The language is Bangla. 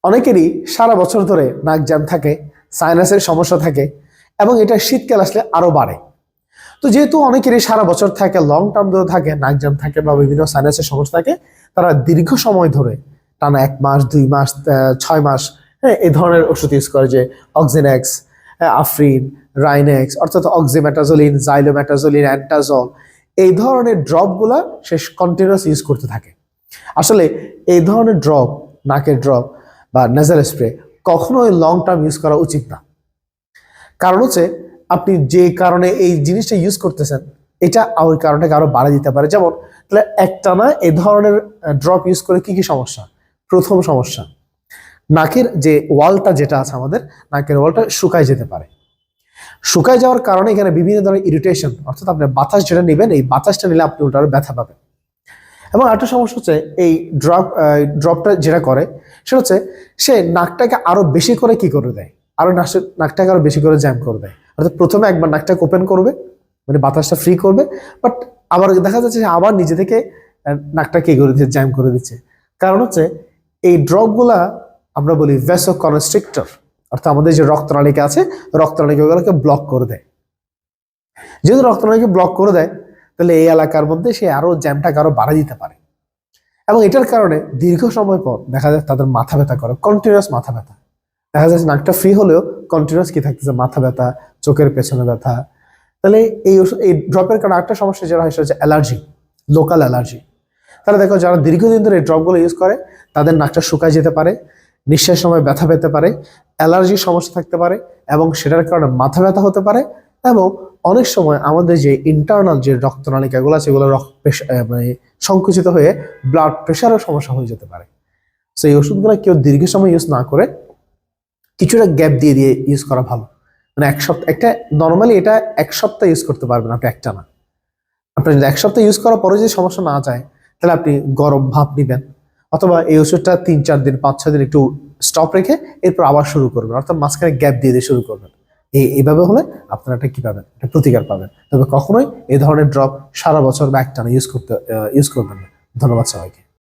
অনেকেরই সারা বছর ধরে নাক জ্যাম থাকে, সাইনাসের সমস্যা থাকে এবং এটা শীতকাল আসলে আরো বাড়ে। তো যেহেতু অনেকেরই সারা বছর থাকে, লং টার্ম ধরে থাকে, নাক জ্যাম থাকে বা বিভিন্ন সাইনাসের সমস্যা থাকে, তারা দীর্ঘ সময় ধরে টানা 1 মাস 2 মাস 6 মাস হ্যাঁ এই ধরনের ওষুধ ইউজ করে, যে অক্সিনেক্স, আফরিন, রাইনেক্স অর্থাৎ অক্সিমেটাজোলিন, জাইলোমেটাজোলিন, অ্যান্টাজল, এই ধরনের ড্রপগুলা সে কন্টিনিউয়াস ইউজ করতে থাকে। আসলে এই ধরনের ড্রপ, নাকের ড্রপ বা নেজাল স্প্রে কখনোই লং টার্ম ইউজ করা উচিত না। কারণ হচ্ছে আপনি যে কারণে এই জিনিসটা ইউজ করতেছেন এটা ওই কারণটাকে আরো বাড়া দিতে পারে। যেমন তাহলে একটানা এই ধরনের ড্রপ ইউজ করে কি কি সমস্যা? প্রথম সমস্যা, নাকের যে ওয়ালটা যেটা আছে আমাদের, নাকের ওয়ালটা শুকায় যেতে পারে। শুকায় যাওয়ার কারণে এখানে বিভিন্ন ধরনের ইরিটেশন, অর্থাৎ আপনি বাতাস যেটা নেবেন, এই বাতাসটা নিলে আপনি ওটার ব্যথা পাবেন। এবং একটা সমস্যা হচ্ছে এই ড্রপটা যেটা করে সেটা হচ্ছে সে নাকটাকে আরো বেশি করে কি করে দেয়, আরো নাকটাকে আরো বেশি করে জ্যাম করে দেয়। অর্থাৎ প্রথমে একবার নাকটাকে ওপেন করবে, মানে বাতাসটা ফ্রি করবে, বাট আবার দেখা যাচ্ছে যে আবার নিজে থেকে নাকটাকে কি করে দিচ্ছে, জ্যাম করে দিচ্ছে। কারণ হচ্ছে এই ড্রপগুলা আমরা বলি ভ্যাসোকনস্ট্রিক্টর, অর্থাৎ আমাদের যে রক্তনালিকা আছে, রক্তনালিকাগুলোকে ব্লক করে দেয়। যেহেতু রক্তনালিকা ব্লক করে দেয়, তাহলে এই এলাকার মধ্যে সে আরো জ্যামটাকে আরো বাড়া দিতে পারে। এবং এটার কারণে দীর্ঘ সময় পর দেখা যায় তাদের মাথা ব্যথা করে, কন্টিনিউয়াস মাথা ব্যথা। দেখা যাচ্ছে নাকটা ফ্রি হলেও কন্টিনিউয়াস কি থাকতেছে, মাথা ব্যথা, চোখের পেছনে ব্যথা। তাহলে এই ড্রপের কারণে একটা সমস্যা যেটা হয় সেটা হচ্ছে অ্যালার্জি, লোকাল অ্যালার্জি। তাহলে দেখো যারা দীর্ঘদিন ধরে এই ড্রপগুলো ইউজ করে তাদের নাকটা শুকায় যেতে পারে, নিঃশ্বাসের সময় ব্যথা পেতে পারে, অ্যালার্জির সমস্যা থাকতে পারে এবং সেটার কারণে মাথা ব্যথা হতে পারে। এবং অনেক সময় আমাদের যে ইন্টারনাল যে রক্তনালিকাগুলো আছে এগুলো মানে সংকুচিত হয়ে ব্লাড প্রেশারের সমস্যা হয়ে যেতে পারে। তো এই ওষুধগুলো কেউ দীর্ঘ সময় ইউজ না করে কিছুটা গ্যাপ দিয়ে দিয়ে ইউজ করা ভালো। মানে এক সপ্তাহ, একটা নর্মালি এটা 1 সপ্তাহ ইউজ করতে পারবেন আপনি একটা না। আপনি যদি 1 সপ্তাহ ইউজ করার পরে যদি সমস্যা না যায় তাহলে আপনি গরম ভাপ নিবেন, অথবা এই ওষুধটা 3-4 দিন 5-6 দিন একটু স্টপ রেখে এরপর আবার শুরু করবেন, অর্থাৎ মাঝখানে গ্যাপ দিয়ে দিয়ে শুরু করবেন। এইভাবে হলে আপনারা একটা কি পাবেন, একটা প্রতিকার পাবেন। তবে কখনোই এই ধরনের ড্রপ সারা বছর বা একটানা ইউজ করবেন না। ধন্যবাদ সবাইকে।